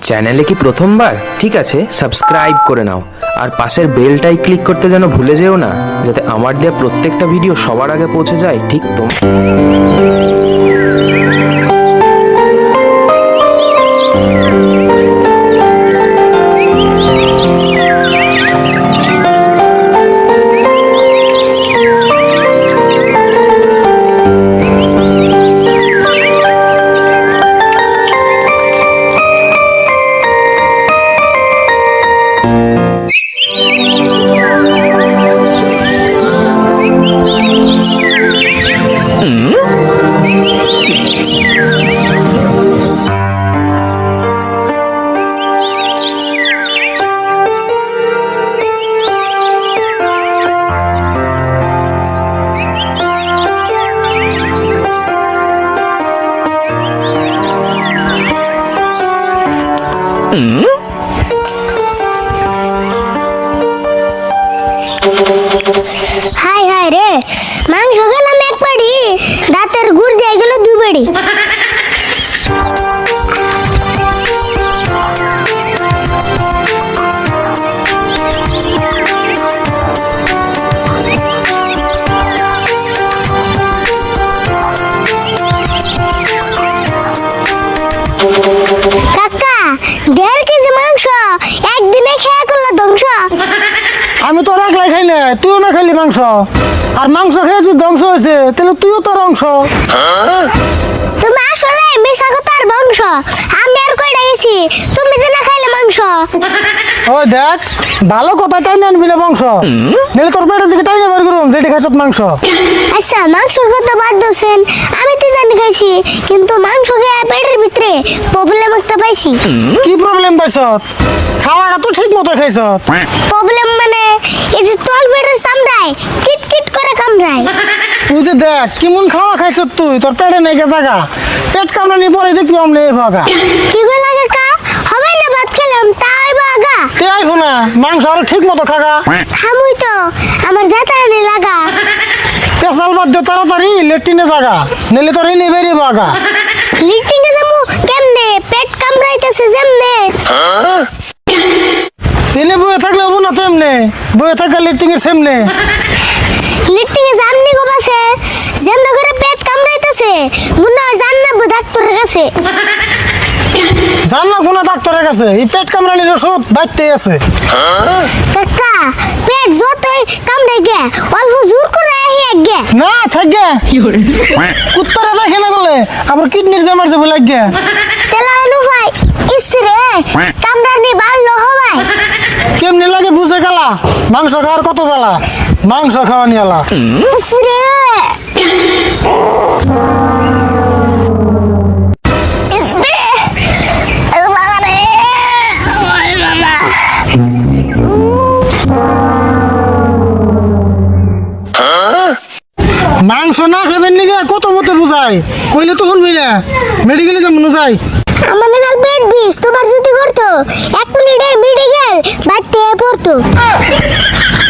চ্যানেলে কি প্রথমবার? ঠিক আছে, সাবস্ক্রাইব করে নাও আর পাশের বেলটাই ক্লিক করতে যেন ভুলে যেও না, যাতে আমার দেওয়া প্রত্যেকটা ভিডিও সবার আগে পৌঁছে যায় ঠিক হাই হাই রে, মাংস গেলাম এক বাড়ি, দাঁতের গুড় দিয়ে গেল দু বাড়ি। কাকা, 1.5 কেজি মাংস একদিনে খেয়ে করলো ধ্বংস। আমি তো রাখলাই খাই না, তুইও না খাইলি মাংস, আর মাংস খেয়ে যদি ধ্বংস হয়েছে তাহলে তুইও তোর অংশ। তুমি আসলে মিশা কথার বংশ, আমি আর কই গেছি তুমি দিনা খাইলে মাংস। ওই দেখ, ভালো কথা টাইনে আনবি না বংশ, নাহলে তোর পেটের দিকে টাইনে বের করুন যেটি খাইছত মাংস। আচ্ছা, মাংসর কথা বাদ দিয়েছেন, আমি তো জানি খাইছি, কিন্তু মাংস খেয়ে পেটের ভিতরে প্রবলেম একটা পাইছি। কি প্রবলেম পাইছত? খাওয়াটা তো ঠিক মতো খাইছত। প্রবলেম মানে এই যে তল পেটের চামড়ায় কিট কিট করে কামড়ায়। তুই যে দেখ কেমন খাওয়া খাইছত, তুই তোর পেটে নেই গে জায়গা, পেট কামড়ানি পরে দেখবি আমলে এই ভাগা। কি গো লাগে কা, হবে না ভাত খেলাম তাই বাগা। তে আইফো না, মাংস আরো ঠিক মতো খাগা। খামুই তো, আমার জাতানি লাগা। তেসাল বাদ দে তাড়াতাড়ি লেট্রিনে জাগা, নাহলে তোর এনে বেরিয়ে ভাগা। লিটিংয়ে যামু কেমনে, পেট কামড়াইতেছে যেমনে। এনে বয়ে থাকলে হবো না তো, এমনে বয়ে থাকলে লেট্রিনের সামনে। লিটিংয়ে জামনি গো বাসে, যেমন করে পেট কামড়াইতেছে মনে হয় জান্নাবো ডাক্তারের কাছে। জান না কোনো ডাক্তারের কাছে, এই পেট কামড়ানির ওষুধ বাইতেই আছে। কাকা, পেট যতই কামড়াই গে অল্প জোর করে আহি গে না থাকবে কুত্তারে পায়খানা করলে আবার কিডনির বেমার যাবে লাগে। তেলা আনু ভাই ইসরে কামড়ানি ভালো হবাই। কেমনি লাগে বুঝে গেলা, মাংস খাওয়ার কত জ্বালা, মাংস খাওয়া নিয়ালা। ইসরে ইসরে বাবারে, ওই বাবা। মাংস না খাবেন নিগে কত মতে বুঝাই, কইলে তো শুনবি না, মেডিকেলে যেমন যাই। আমার নাগাল পেট বিষ তোমার যদি করতো 1 মিনিটে মেডিকেল বাড়তে পড়তো।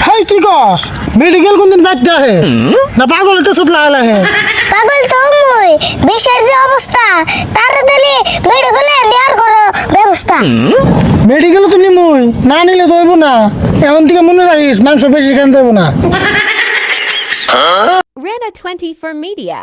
হাই কি কস, মেডিকেল কোনদিন বাইতে আহে না পাগল হতে সুতলা আহে। পাগল তো মুই, বিষের যে অবস্থা তাড়াতাড়ি মেডিকেলে নেয়ার করো ব্যবস্থা। মেডিকেল তো নিমুই, না নিলে তো হইব না, এখন থেকে মনে রাখিস মাংস বেশি খান যাবো না। Rana 20 for media.